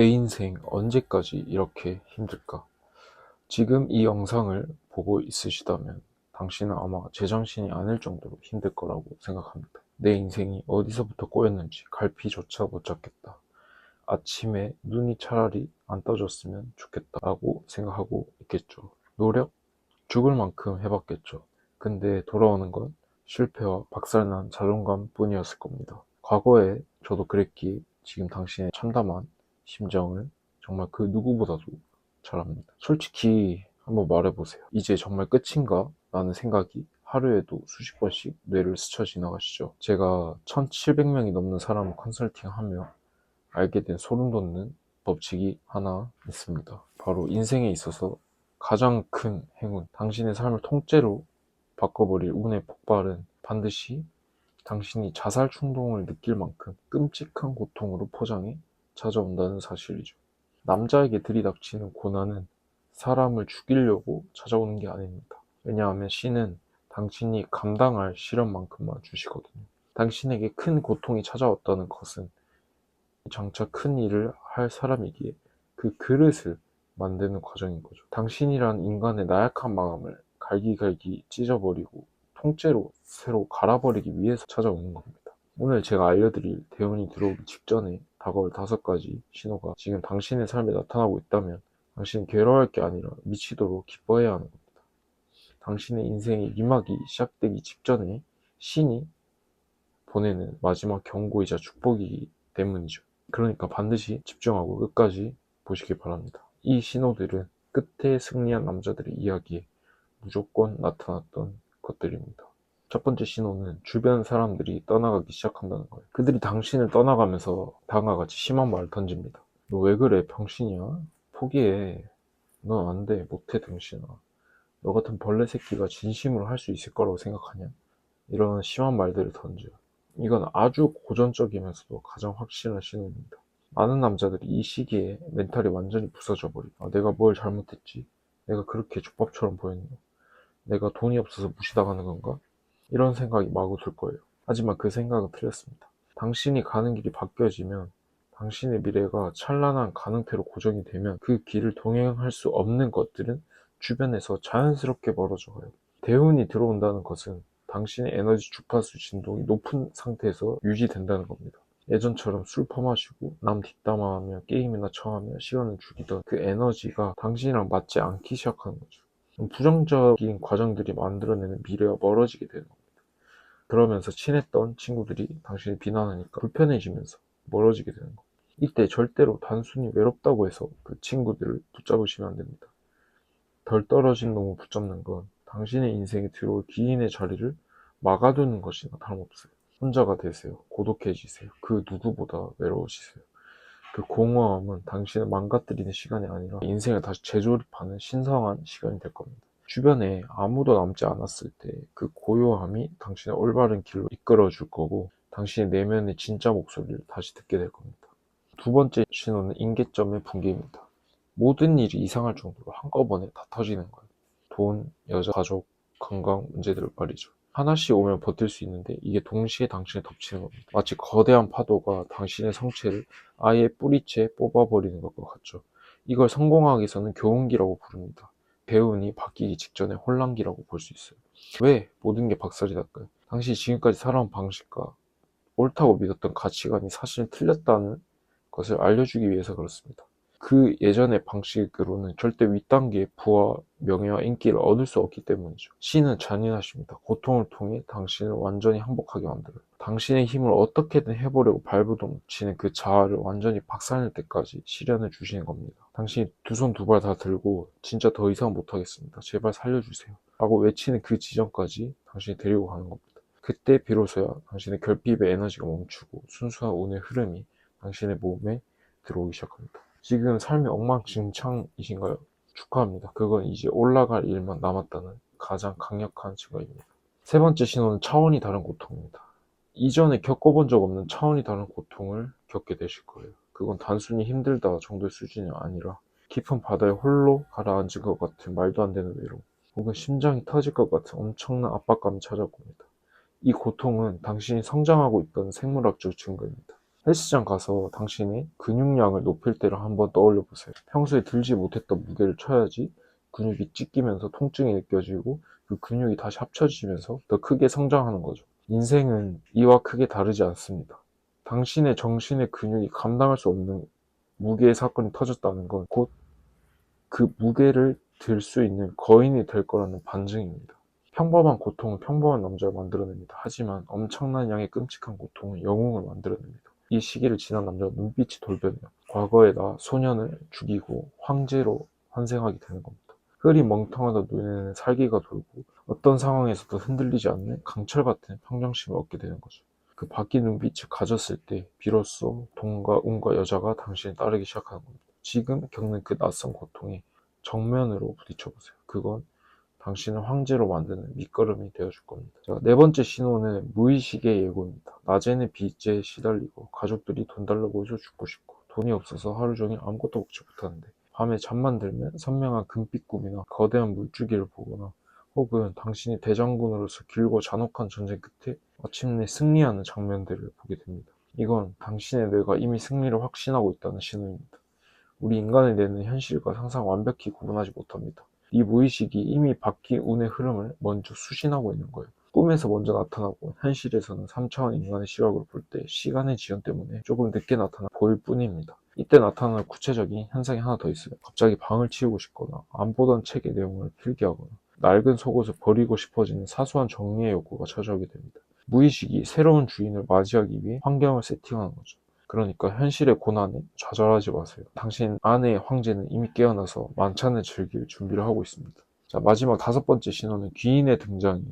내 인생 언제까지 이렇게 힘들까? 지금 이 영상을 보고 있으시다면 당신은 아마 제정신이 아닐 정도로 힘들 거라고 생각합니다. 내 인생이 어디서부터 꼬였는지 갈피조차 못 잡겠다. 아침에 눈이 차라리 안 떠졌으면 좋겠다 라고 생각하고 있겠죠. 노력? 죽을 만큼 해봤겠죠. 근데 돌아오는 건 실패와 박살난 자존감 뿐이었을 겁니다. 과거에 저도 그랬기에 지금 당신의 참담한 심정을 정말 그 누구보다도 잘 압니다. 솔직히 한번 말해보세요. 이제 정말 끝인가? 라는 생각이 하루에도 수십 번씩 뇌를 스쳐 지나가시죠. 제가 1700명이 넘는 사람을 컨설팅하며 알게 된 소름 돋는 법칙이 하나 있습니다. 바로 인생에 있어서 가장 큰 행운, 당신의 삶을 통째로 바꿔버릴 운의 폭발은 반드시 당신이 자살 충동을 느낄 만큼 끔찍한 고통으로 포장해 찾아온다는 사실이죠. 남자에게 들이닥치는 고난은 사람을 죽이려고 찾아오는 게 아닙니다. 왜냐하면 신은 당신이 감당할 시련만큼만 주시거든요. 당신에게 큰 고통이 찾아왔다는 것은 장차 큰 일을 할 사람이기에 그 그릇을 만드는 과정인 거죠. 당신이란 인간의 나약한 마음을 갈기갈기 찢어버리고 통째로 새로 갈아버리기 위해서 찾아오는 겁니다. 오늘 제가 알려드릴 대운이 들어오기 직전에 다가올 5가지 신호가 지금 당신의 삶에 나타나고 있다면 당신은 괴로워할 게 아니라 미치도록 기뻐해야 하는 겁니다. 당신의 인생의 이막이 시작되기 직전에 신이 보내는 마지막 경고이자 축복이기 때문이죠. 그러니까 반드시 집중하고 끝까지 보시기 바랍니다. 이 신호들은 끝에 승리한 남자들의 이야기에 무조건 나타났던 것들입니다. 첫 번째 신호는 주변 사람들이 떠나가기 시작한다는 거예요. 그들이 당신을 떠나가면서 다음과 같이 심한 말을 던집니다. 너 왜 그래? 병신이야? 포기해. 넌 안 돼. 못해, 병신아. 너 같은 벌레 새끼가 진심으로 할 수 있을 거라고 생각하냐? 이런 심한 말들을 던져요. 이건 아주 고전적이면서도 가장 확실한 신호입니다. 많은 남자들이 이 시기에 멘탈이 완전히 부서져 버리고, 아, 내가 뭘 잘못했지? 내가 그렇게 족밥처럼 보였나? 내가 돈이 없어서 무시당하는 건가? 이런 생각이 마구 들 거예요. 하지만 그 생각은 틀렸습니다. 당신이 가는 길이 바뀌어지면, 당신의 미래가 찬란한 가능태로 고정이 되면 그 길을 동행할 수 없는 것들은 주변에서 자연스럽게 멀어져 가요. 대운이 들어온다는 것은 당신의 에너지 주파수 진동이 높은 상태에서 유지된다는 겁니다. 예전처럼 술 퍼마시고 남 뒷담화하며 게임이나 청하며 시간을 죽이던 그 에너지가 당신이랑 맞지 않기 시작하는 거죠. 부정적인 과정들이 만들어내는 미래와 멀어지게 되는 겁니다. 그러면서 친했던 친구들이 당신을 비난하니까 불편해지면서 멀어지게 되는 겁니다. 이때 절대로 단순히 외롭다고 해서 그 친구들을 붙잡으시면 안 됩니다. 덜 떨어진 놈을 붙잡는 건 당신의 인생에 들어올 기인의 자리를 막아두는 것이나 다름없어요. 혼자가 되세요. 고독해지세요. 그 누구보다 외로워지세요. 그 공허함은 당신을 망가뜨리는 시간이 아니라 인생을 다시 재조립하는 신성한 시간이 될 겁니다. 주변에 아무도 남지 않았을 때 그 고요함이 당신의 올바른 길로 이끌어 줄 거고 당신의 내면의 진짜 목소리를 다시 듣게 될 겁니다. 두 번째 신호는 임계점의 붕괴입니다. 모든 일이 이상할 정도로 한꺼번에 다 터지는 거예요. 돈, 여자, 가족, 건강 문제들 말이죠. 하나씩 오면 버틸 수 있는데 이게 동시에 당신을 덮치는 겁니다. 마치 거대한 파도가 당신의 성체를 아예 뿌리채 뽑아버리는 것과 같죠. 이걸 성공하기 위해서는 교훈기라고 부릅니다. 배운이 바뀌기 직전에 혼란기라고 볼 수 있어요. 왜 모든 게 박살이 날까요? 당신이 지금까지 살아온 방식과 옳다고 믿었던 가치관이 사실 틀렸다는 것을 알려주기 위해서 그렇습니다. 그 예전의 방식으로는 절대 윗단계의 부와 명예와 인기를 얻을 수 없기 때문이죠. 신은 잔인하십니다. 고통을 통해 당신을 완전히 항복하게 만들어요. 당신의 힘을 어떻게든 해보려고 발버둥치는 그 자아를 완전히 박살낼 때까지 시련을 주시는 겁니다. 당신이 두 손 두 발 다 들고 진짜 더 이상 못하겠습니다. 제발 살려주세요. 라고 외치는 그 지점까지 당신이 데리고 가는 겁니다. 그때 비로소야 당신의 결핍의 에너지가 멈추고 순수한 운의 흐름이 당신의 몸에 들어오기 시작합니다. 지금 삶이 엉망진창이신가요? 축하합니다. 그건 이제 올라갈 일만 남았다는 가장 강력한 증거입니다. 세 번째 신호는 차원이 다른 고통입니다. 이전에 겪어본 적 없는 차원이 다른 고통을 겪게 되실 거예요. 그건 단순히 힘들다 정도의 수준이 아니라 깊은 바다에 홀로 가라앉은 것 같은 말도 안 되는 외로움, 혹은 심장이 터질 것 같은 엄청난 압박감이 찾아옵니다. 이 고통은 당신이 성장하고 있다는 생물학적 증거입니다. 헬스장 가서 당신의 근육량을 높일 때를 한번 떠올려 보세요. 평소에 들지 못했던 무게를 쳐야지 근육이 찢기면서 통증이 느껴지고 그 근육이 다시 합쳐지면서 더 크게 성장하는 거죠. 인생은 이와 크게 다르지 않습니다. 당신의 정신의 근육이 감당할 수 없는 무게의 사건이 터졌다는 건 곧 그 무게를 들 수 있는 거인이 될 거라는 반증입니다. 평범한 고통은 평범한 남자를 만들어냅니다. 하지만 엄청난 양의 끔찍한 고통은 영웅을 만들어냅니다. 이 시기를 지난 남자가 눈빛이 돌변해요. 과거의 나 소년을 죽이고 황제로 환생하게 되는 겁니다. 흐리 멍텅하던 눈에는 살기가 돌고 어떤 상황에서도 흔들리지 않는 강철 같은 평정심을 얻게 되는 거죠. 그 바뀐 눈빛을 가졌을 때 비로소 돈과 운과 여자가 당신을 따르기 시작하는 겁니다. 지금 겪는 그 낯선 고통에 정면으로 부딪혀보세요. 그건 당신을 황제로 만드는 밑거름이 되어줄 겁니다. 자, 네 번째 신호는 무의식의 예고입니다. 낮에는 빚에 시달리고 가족들이 돈 달라고 해서 죽고 싶고 돈이 없어서 하루 종일 아무것도 먹지 못하는데 밤에 잠만 들면 선명한 금빛 꿈이나 거대한 물줄기를 보거나 혹은 당신이 대장군으로서 길고 잔혹한 전쟁 끝에 마침내 승리하는 장면들을 보게 됩니다. 이건 당신의 뇌가 이미 승리를 확신하고 있다는 신호입니다. 우리 인간의 뇌는 현실과 상상을 완벽히 구분하지 못합니다. 이 무의식이 이미 바뀐 운의 흐름을 먼저 수신하고 있는 거예요. 꿈에서 먼저 나타나고 현실에서는 3차원 인간의 시각으로 볼 때 시간의 지연 때문에 조금 늦게 나타나 보일 뿐입니다. 이때 나타나는 구체적인 현상이 하나 더 있어요. 갑자기 방을 치우고 싶거나 안 보던 책의 내용을 필기하거나 낡은 속옷을 버리고 싶어지는 사소한 정리의 욕구가 찾아오게 됩니다. 무의식이 새로운 주인을 맞이하기 위해 환경을 세팅하는 거죠. 그러니까 현실의 고난에 좌절하지 마세요. 당신 안의 황제는 이미 깨어나서 만찬을 즐길 준비를 하고 있습니다. 자, 마지막 다섯 번째 신호는 귀인의 등장이에요.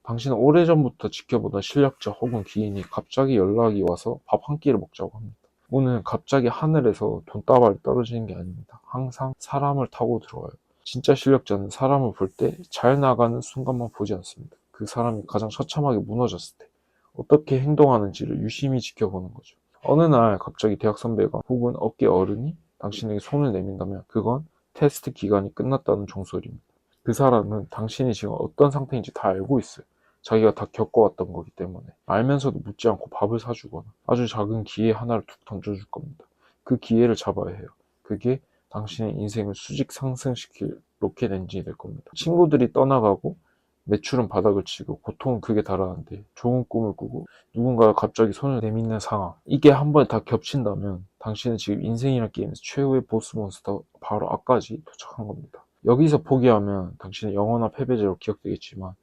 당신은 오래전부터 지켜보던 실력자 혹은 귀인이 갑자기 연락이 와서 밥 한 끼를 먹자고 합니다. 오늘 갑자기 하늘에서 돈다발이 떨어지는 게 아닙니다. 항상 사람을 타고 들어와요. 진짜 실력자는 사람을 볼 때 잘 나가는 순간만 보지 않습니다. 그 사람이 가장 처참하게 무너졌을 때 어떻게 행동하는지를 유심히 지켜보는 거죠. 어느 날 갑자기 대학 선배가 혹은 업계 어른이 당신에게 손을 내민다면 그건 테스트 기간이 끝났다는 종소리입니다. 그 사람은 당신이 지금 어떤 상태인지 다 알고 있어요. 자기가 다 겪어왔던 거기 때문에 알면서도 묻지 않고 밥을 사주거나 아주 작은 기회 하나를 툭 던져줄 겁니다. 그 기회를 잡아야 해요. 그게 당신의 인생을 수직 상승시킬 로켓 엔진이 될 겁니다. 친구들이 떠나가고 매출은 바닥을 치고 고통은 극에 달하는데 좋은 꿈을 꾸고 누군가가 갑자기 손을 내미는 상황, 이게 한 번에 다 겹친다면 당신은 지금 인생이라는 게임에서 최후의 보스 몬스터 바로 앞까지 도착한 겁니다. 여기서 포기하면 당신은 영원한 패배자로 기억되겠지만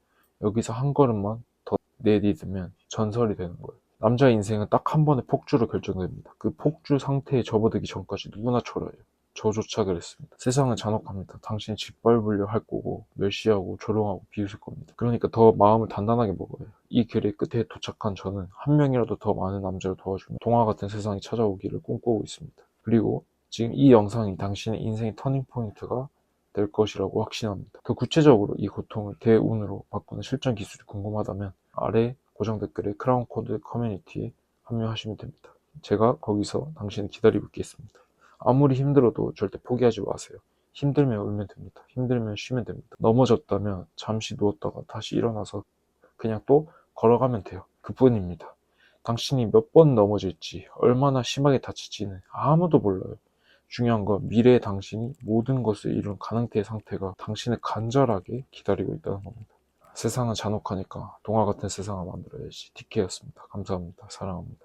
여기서 한 걸음만 더 내딛으면 전설이 되는 거예요. 남자의 인생은 딱 한 번의 폭주로 결정됩니다. 그 폭주 상태에 접어들기 전까지 누구나 초라해요. 저조차 그랬습니다. 세상은 잔혹합니다. 당신이 짓밟으려 할 거고 멸시하고 조롱하고 비웃을 겁니다. 그러니까 더 마음을 단단하게 먹어요. 이 길의 끝에 도착한 저는 한 명이라도 더 많은 남자를 도와주며 동화 같은 세상이 찾아오기를 꿈꾸고 있습니다. 그리고 지금 이 영상이 당신의 인생의 터닝포인트가 될 것이라고 확신합니다. 더 구체적으로 이 고통을 대운으로 바꾸는 실전 기술이 궁금하다면 아래 고정 댓글에 크라운 코드 커뮤니티에 합류하시면 됩니다. 제가 거기서 당신을 기다리고 있겠습니다. 아무리 힘들어도 절대 포기하지 마세요. 힘들면 울면 됩니다. 힘들면 쉬면 됩니다. 넘어졌다면 잠시 누웠다가 다시 일어나서 그냥 또 걸어가면 돼요. 그뿐입니다. 당신이 몇 번 넘어질지, 얼마나 심하게 다칠지는 아무도 몰라요. 중요한 건 미래의 당신이 모든 것을 이룬 가능태의 상태가 당신을 간절하게 기다리고 있다는 겁니다. 세상은 잔혹하니까 동화 같은 세상을 만들어야지. DK였습니다. 감사합니다. 사랑합니다.